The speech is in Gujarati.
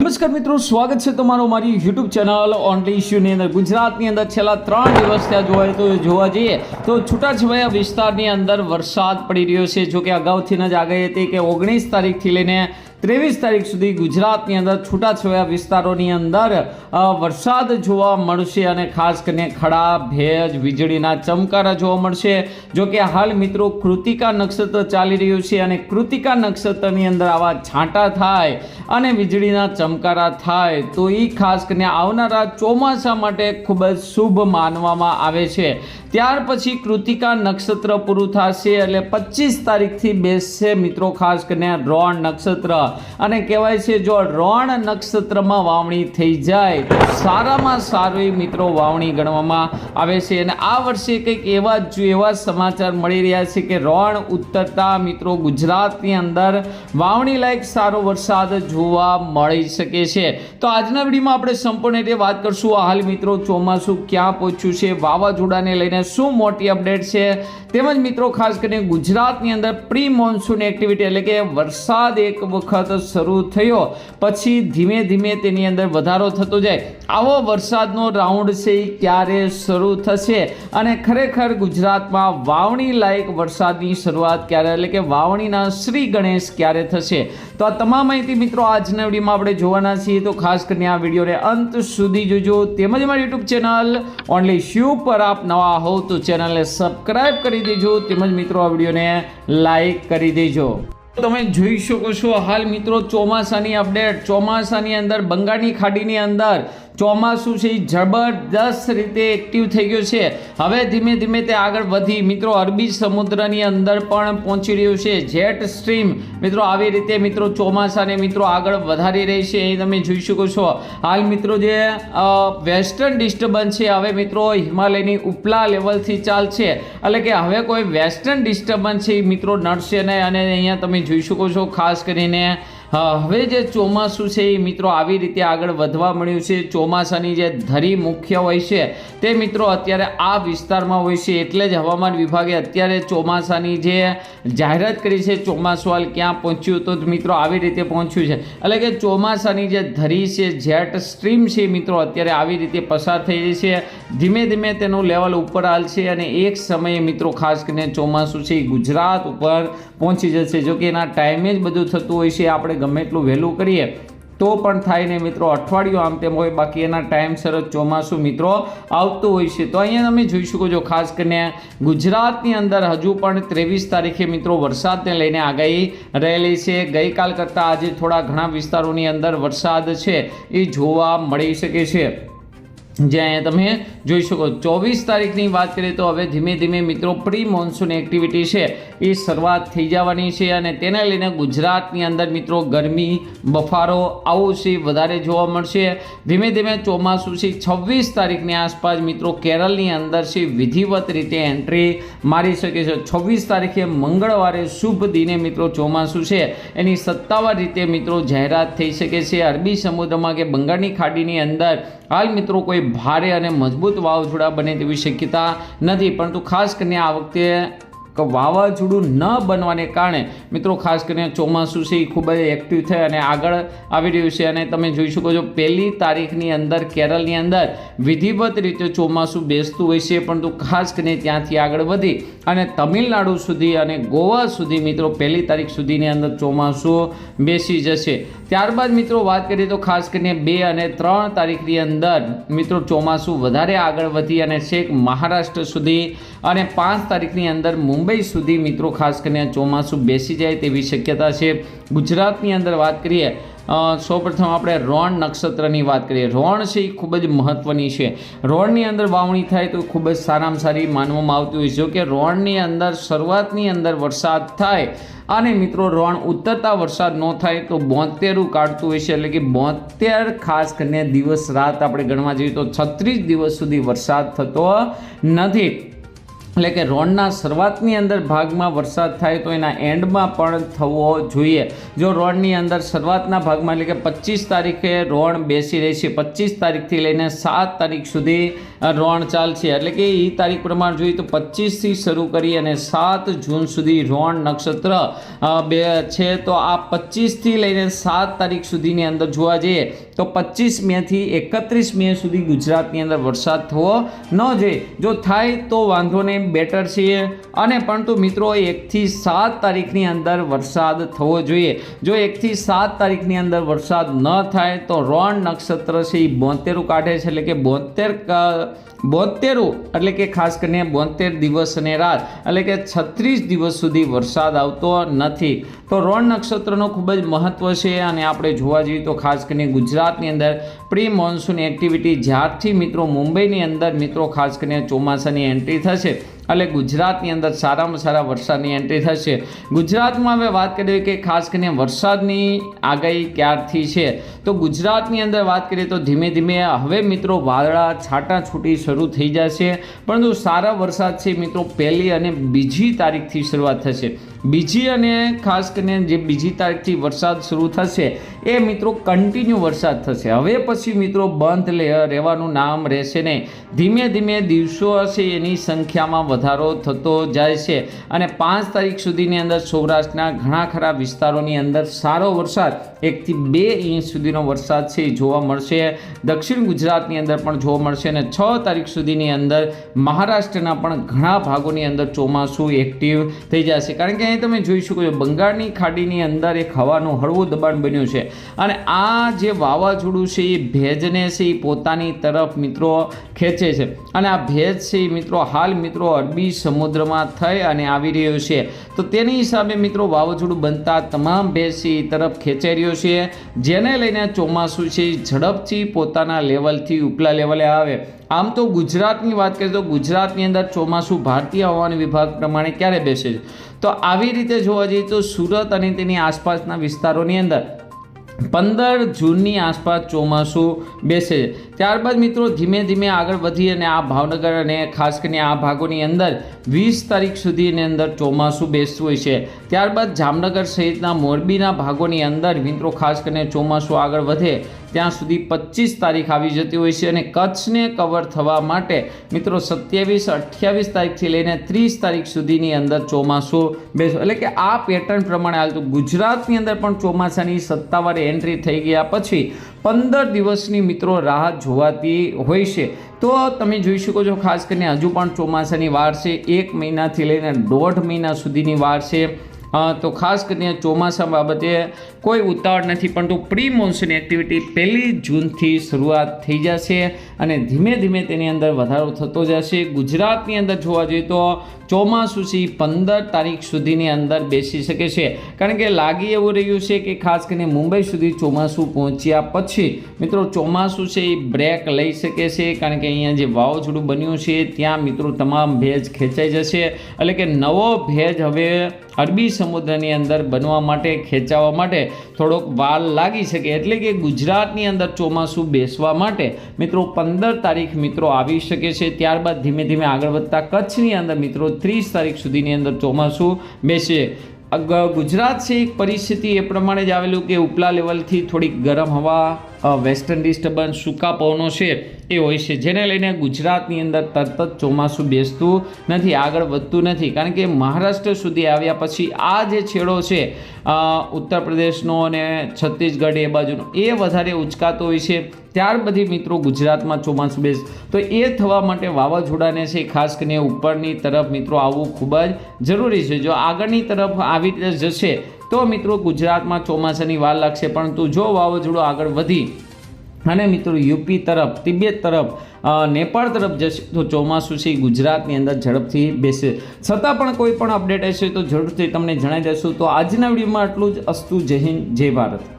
નમસ્કાર મિત્રો, સ્વાગત છે તમારું મારી યુટ્યુબ ચેનલ ઓનલી ઇશ્યુની અંદર। ગુજરાતની અંદર છેલ્લા 3 દિવસ ત્યાં જોવા જઈએ તો છૂટાછવાયા વિસ્તારની અંદર વરસાદ પડી રહ્યો છે। જો કે અગાઉથી જ આગાહી હતી કે 19 તારીખથી લઈને 23 તારીખ સુધી ગુજરાતની અંદર છૂટાછવાયા વિસ્તારોની અંદર વરસાદ જોવા મળશે અને ખાસ કરીને ખડા ભેજ વીજળીના ચમકારા જોવા મળશે। જો કે હાલ મિત્રો કૃતિકા નક્ષત્ર ચાલી રહ્યું છે અને કૃતિકા નક્ષત્રની અંદર આવા છાંટા થાય અને વીજળીના ચમકારા થાય તો એ ખાસ કરીને આવનારા ચોમાસા માટે ખૂબ જ શુભ માનવામાં આવે છે। ત્યાર પછી કૃતિકા નક્ષત્ર પૂરું થશે એટલે 25 તારીખથી બેસશે મિત્રો ખાસ કરીને રોણ નક્ષત્ર। અને કહેવાય છે જો રોણ નક્ષત્રમાં વાવણી થઈ જાય તો સારામાં સારી મિત્રો વાવણી ગણવામાં આવે છે। અને આ વર્ષે કંઈક એવા સમાચાર મળી રહ્યા છે કે રોણ ઉત્તરતા મિત્રો ગુજરાતની અંદર વાવણી લાયક સારો વરસાદ જોવા મળી શકે છે। તો આજના વિડીયોમાં આપણે સંપૂર્ણ રીતે વાત કરશું હાલ મિત્રો ચોમાસું ક્યાં પહોંચ્યું છે, વાવાઝોડાને લઈને શું મોટી અપડેટ છે, તેમજ મિત્રો ખાસ કરીને ગુજરાતની અંદર પ્રી મોન્સૂન એક્ટિવિટી એટલે કે વરસાદ એક વખત શરૂ થયો પછી ધીમે ધીમે તેની અંદર વધારો થતો જાય, આવો વરસાદનો રાઉન્ડ છે એ ક્યારે શરૂ થશે અને ખરેખર ગુજરાતમાં વાવણી લાયક વરસાદની શરૂઆત ક્યારે એટલે કે વાવણીના શ્રી ગણેશ ક્યારે થશે, તો આ તમામ માહિતી મિત્રો આજના વિડીયોમાં આપણે જોવાના છીએ। તો ખાસ કરીને આ વિડીયોને અંત સુધી જોજો। તેમજ મારી યુટ્યુબ ચેનલ ઓનલી શ્યુ પર આપ નવા હો તો ચેનલને સબસ્ક્રાઇબ કરી દેજો, તેમજ મિત્રો આ વિડીયોને લાઈક કરી દેજો। તમે જોઈ શકો છો હાલ મિત્રો ચોમાસાની અપડેટ। ચોમાસાની અંદર બંગાળની ખાડીની અંદર ચોમાસું છે એ જબરદસ્ત રીતે એક્ટિવ થઈ ગયો છે। હવે ધીમે ધીમે તે આગળ વધી મિત્રો અરબી સમુદ્રની અંદર પણ પહોંચી રહ્યું છે। જેટ સ્ટ્રીમ મિત્રો આવી રીતે મિત્રો ચોમાસાને મિત્રો આગળ વધારી રહી છે। અહીં તમે જોઈ શકો છો હાલ મિત્રો જે વેસ્ટર્ન ડિસ્ટર્બન્સ છે હવે મિત્રો હિમાલયની ઉપલા લેવલથી ચાલશે, એટલે કે હવે કોઈ વેસ્ટર્ન ડિસ્ટર્બન્સ છે એ મિત્રો નડશે નહીં। અને અહીંયા તમે જોઈ શકો છો ખાસ કરીને હવે જે ચોમાસું છે એ મિત્રો આવી રીતે આગળ વધવા મળ્યું છે। ચોમાસાની જે ધરી મુખ્ય હોય છે તે મિત્રો અત્યારે આ વિસ્તારમાં હોય છે, એટલે જ હવામાન વિભાગે અત્યારે ચોમાસાની જે જાહેરાત કરી છે ચોમાસું હાલ ક્યાં પહોંચ્યું તો મિત્રો આવી રીતે પહોંચ્યું છે, એટલે કે ચોમાસાની જે ધરી છે જેટ સ્ટ્રીમ છે મિત્રો અત્યારે આવી રીતે પસાર થઈ રહી છે। ધીમે ધીમે તેનું લેવલ ઉપર હાલશે અને એક સમયે મિત્રો ખાસ કરીને ચોમાસું છે એ ગુજરાત ઉપર પહોંચી જશે। જો કે એના ટાઈમે જ બધું થતું હોય છે, આપણે ગમે એટલું વહેલું કરીએ તો પણ થાય ને મિત્રો અઠવાડિયું આમ તેમ હોય, બાકી એના ટાઈમસર જ ચોમાસું મિત્રો આવતું હોય છે। તો અહીંયા તમે જોઈ શકો છો ખાસ કરીને ગુજરાતની અંદર હજુ પણ 23 તારીખે મિત્રો વરસાદને લઈને આગાહી રહેલી છે। ગઈકાલ કરતાં આજે થોડા ઘણા વિસ્તારોની અંદર વરસાદ છે એ જોવા મળી શકે છે। જે અહીંયા તમે જોઈ શકો 24 તારીખની વાત કરીએ તો હવે ધીમે ધીમે મિત્રો પ્રી મોન્સૂન એક્ટિવિટી છે એ શરૂઆત થઈ જવાની છે અને તેને લઈને ગુજરાતની અંદર મિત્રો ગરમી બફારો આવો છે વધારે જોવા મળશે। ધીમે ધીમે ચોમાસું છે 26 તારીખની આસપાસ મિત્રો કેરળની અંદર છે વિધિવત રીતે એન્ટ્રી મારી શકે છે। 26 તારીખે મંગળવારે શુભ દિને મિત્રો ચોમાસું છે એની સત્તાવાર રીતે મિત્રો જાહેરાત થઈ શકે છે। અરબી સમુદ્રમાં કે બંગાળની ખાડીની અંદર હાલ મિત્રો કોઈ ભારે અને મજબૂત વાવાઝોડા બને તેવી શક્યતા નથી, પરંતુ ખાસ કરીને આ વખતે વાવાઝોડું ન બનવાને કારણે મિત્રો ખાસ કરીને ચોમાસું છે એ ખૂબ જ એક્ટિવ થઈ અને આગળ આવી રહ્યું છે। અને તમે જોઈ શકો છો 1 તારીખની અંદર કેરળની અંદર વિધિવત રીતે ચોમાસું બેસતું હોય છે, પરંતુ ખાસ કરીને ત્યાંથી આગળ વધી અને તમિલનાડુ સુધી અને ગોવા સુધી મિત્રો 1 તારીખ સુધીની અંદર ચોમાસું બેસી જશે। ત્યારબાદ મિત્રો વાત કરીએ તો ખાસ કરીને 2 અને 3 તારીખની અંદર મિત્રો ચોમાસું વધારે આગળ વધી અને છેક મહારાષ્ટ્ર સુધી અને 5 તારીખની અંદર મુંબઈ સુધી મિત્રો ખાસ કરીને ચોમાસું બેસી જાય તેવી શક્યતા છે। ગુજરાતની અંદર વાત કરીએ સૌપ્રથમ આપણે રોણ નક્ષત્રની વાત કરીએ। રોણ છે એ ખૂબ જ મહત્વની છે। રોણની અંદર વાવણી થાય તો ખૂબ જ સારામાં સારી માનવામાં આવતી હોય છે। જો કે રોણની અંદર શરૂઆતની અંદર વરસાદ થાય અને મિત્રો રોણ ઉતરતા વરસાદ ન થાય તો 72 કાઢતું હોય છે, એટલે કે 72 ખાસ કરીને દિવસ રાત આપણે ગણવા જઈએ તો 36 દિવસ સુધી વરસાદ થતો નથી। એટલે કે રોણના શરૂઆતની અંદર ભાગમાં વરસાદ થાય તો એના એન્ડમાં પણ થવો જોઈએ। જો રોણની અંદર શરૂઆતના ભાગમાં એટલે કે 25 તારીખે રોણ બેસી રહી છે, 25 તારીખથી લઈને 7 તારીખ સુધી રોણ ચાલશે, એટલે કે એ તારીખ પ્રમાણે જોઈએ તો 25થી શરૂ કરી અને 7 જૂન સુધી રોણ નક્ષત્ર બે છે. તો આ 25થી લઈને 7 તારીખ સુધીની અંદર જોવા જઈએ તો 25 મેથી 31 મે સુધી ગુજરાતની અંદર વરસાદ થવો ન જોઈએ. જો થાય તો વાંધો નહીં, બેટર છે. અને પરંતુ મિત્રો 1થી 7 તારીખની અંદર વરસાદ થવો જોઈએ. જો 1થી 7 તારીખની અંદર વરસાદ ન થાય તો રોણ નક્ષત્ર છે એ 72 કાઢે છે, એટલે કે 72 એટલે કે ખાસ કરીને 72 દિવસ અને રાત, એટલે કે 36 દિવસ સુધી વરસાદ આવતો નથી. તો રોણ નક્ષત્રનો ખૂબ જ મહત્વ છે. અને આપણે જોવા જઈએ તો ખાસ કરીને ગુજરાતની અંદર પ્રી મોન્સૂન એક્ટિવિટી જ્યારથી મિત્રો મુંબઈની અંદર મિત્રો ખાસ કરીને ચોમાસાની એન્ટ્રી થશે, એટલે ગુજરાતની અંદર સારામાં સારા વરસાદની એન્ટ્રી થશે. ગુજરાતમાં હવે વાત કરીએ કે ખાસ કરીને વરસાદની આગાહી ક્યારથી છે, તો ગુજરાતની અંદર વાત કરીએ તો ધીમે ધીમે હવે મિત્રો વાદળા છાંટાછૂટી શરૂ થઈ જશે. પરંતુ સારા વરસાદ છે મિત્રો 1લી અને 2જી તારીખથી શરૂઆત થશે. બીજી અને ખાસ કરીને જે 2જી તારીખથી વરસાદ શરૂ થશે એ મિત્રો કન્ટિન્યુ વરસાદ થશે. હવે પછી મિત્રો બંધ રહેવાનું નામ રહેશે નહીં. ધીમે ધીમે દિવસો હશે એની સંખ્યામાં વધારો થતો જાય છે. અને 5 તારીખ સુધીની અંદર સૌરાષ્ટ્રના ઘણા ખરા વિસ્તારોની અંદર સારો વરસાદ 1 થી 2 ઇંચ સુધીનો વરસાદ છે એ જોવા મળશે. દક્ષિણ ગુજરાતની અંદર પણ જોવા મળશે. અને 6 તારીખ સુધીની અંદર મહારાષ્ટ્રના પણ ઘણા ભાગોની અંદર ચોમાસું એક્ટિવ થઈ જશે. કારણ કે અહીં તમે જોઈ શકો છો બંગાળની ખાડીની અંદર એક હવાનું હળવું દબાણ બન્યું છે. અને આ જે વાવાઝોડું છે એ ભેજને છે એ પોતાની તરફ મિત્રો ખેંચે છે. અને આ ભેજ છે એ મિત્રો હાલ મિત્રો અરબી સમુદ્રમાં થઈ અને આવી રહ્યો છે. તો તેની હિસાબે મિત્રો વાવાઝોડું બનતા તમામ ભેજ છે એ તરફ ખેંચાઈ રહ્યો છે, જેને લઈને ચોમાસું છે ઝડપથી પોતાના લેવલથી ઉપલા લેવલે આવે. આમ તો ગુજરાતની વાત કરીએ તો ગુજરાતની અંદર ચોમાસું ભારતીય હવામાન વિભાગ પ્રમાણે ક્યારે બેસે છે, તો આવી રીતે જોવા જઈએ તો સુરત અને તેની આસપાસના વિસ્તારોની અંદર 15 જૂનની આસપાસ ચોમાસું બેસે છે. ત્યારબાદ મિત્રો ધીમે ધીમે આગળ વધી અને આ ભાવનગર અને ખાસ કરીને આ ભાગોની અંદર 20 તારીખ સુધીની અંદર ચોમાસું બેસતું હોય છે. ત્યારબાદ જામનગર સહિતના મોરબીના ભાગોની અંદર મિત્રો ખાસ કરીને ચોમાસું આગળ વધે ત્યાં સુધી 25 તારીખ આવી જતી હોય છે. અને કચ્છને કવર થવા માટે મિત્રો 27-28 તારીખથી લઈને 30 તારીખ સુધીની અંદર ચોમાસું બેસવું, એટલે કે આ પેટર્ન પ્રમાણે હાલતું. ગુજરાતની અંદર પણ ચોમાસાની સત્તાવાર એન્ટ્રી થઈ ગયા પછી 15 દિવસની મિત્રો રાહ જોવાતી હોય છે. તો તમે જોઈ શકો છો ખાસ કરીને હજુ પણ ચોમાસાની વાર છે. 1 મહિનાથી લઈને 1.5 મહિના સુધીની વાર છે. તો ખાસ કરીને ચોમાસા બાબતે કોઈ ઉતાવળ નથી, પરંતુ પ્રી મોન્સૂન એક્ટિવિટી 1લી જૂનથી શરૂઆત થઈ જશે અને ધીમે ધીમે તેની અંદર વધારો થતો જશે. ગુજરાતની અંદર જોવા જઈએ તો ચોમાસું 15 તારીખ સુધીની અંદર બેસી શકે છે. કારણ કે લાગી એવું રહ્યું છે કે ખાસ કરીને મુંબઈ સુધી ચોમાસું પહોંચ્યા પછી મિત્રો ચોમાસું છે એ બ્રેક લઈ શકે છે. કારણ કે અહીંયા જે વાવાઝોડું બન્યું છે ત્યાં મિત્રો તમામ ભેજ ખેંચાઈ જશે, એટલે કે નવો ભેજ હવે અરબી સમુદ્રની અંદર બનવા માટે ખેંચાવા માટે થોડોક વાર લાગી શકે. એટલે કે ગુજરાતની અંદર ચોમાસું બેસવા માટે મિત્રો 15 તારીખ મિત્રો આવી શકે છે. ત્યારબાદ ધીમે ધીમે આગળ વધતા કચ્છની અંદર મિત્રો 30 તારીખ સુધીની અંદર ચોમાસું બેસે. ગુજરાત છે એક પરિસ્થિતિ એ પ્રમાણે જ આવેલું કે ઉપલા લેવલથી થોડીક ગરમ હવા, વેસ્ટર્ન ડિસ્ટર્બન્સ, સૂકા પવનો છે એ હોય છે, જેને લઈને ગુજરાતની અંદર તરત જ ચોમાસું બેસતું નથી, આગળ વધતું નથી. કારણ કે મહારાષ્ટ્ર સુધી આવ્યા પછી આ જે છેડો છે ઉત્તર પ્રદેશનો અને છત્તીસગઢ એ બાજુનો એ વધારે ઉચકાતો હોય છે. ત્યાર બધી મિત્રો ગુજરાતમાં ચોમાસું બેસ, તો એ થવા માટે વાવાઝોડાને છે ખાસ કરીને ઉપરની તરફ મિત્રો આવવું ખૂબ જ જરૂરી છે. જો આગળની તરફ આવી રીતે જશે તો મિત્રો ગુજરાતમાં ચોમાસાની વાર લાગશે. પરંતુ જો વાવાઝોડું આગળ વધી અને મિત્રો યુપી તરફ, તિબેટ તરફ, નેપાળ તરફ જશે તો ચોમાસું છે ગુજરાતની અંદર ઝડપથી બેસે. છતાં પણ કોઈ પણ અપડેટ હશે તો જરૂરથી તમને જણાવી દઈશું. તો આજના વિડીયોમાં આટલું જ. અસ્તુ. જય હિન્દ, જય ભારત.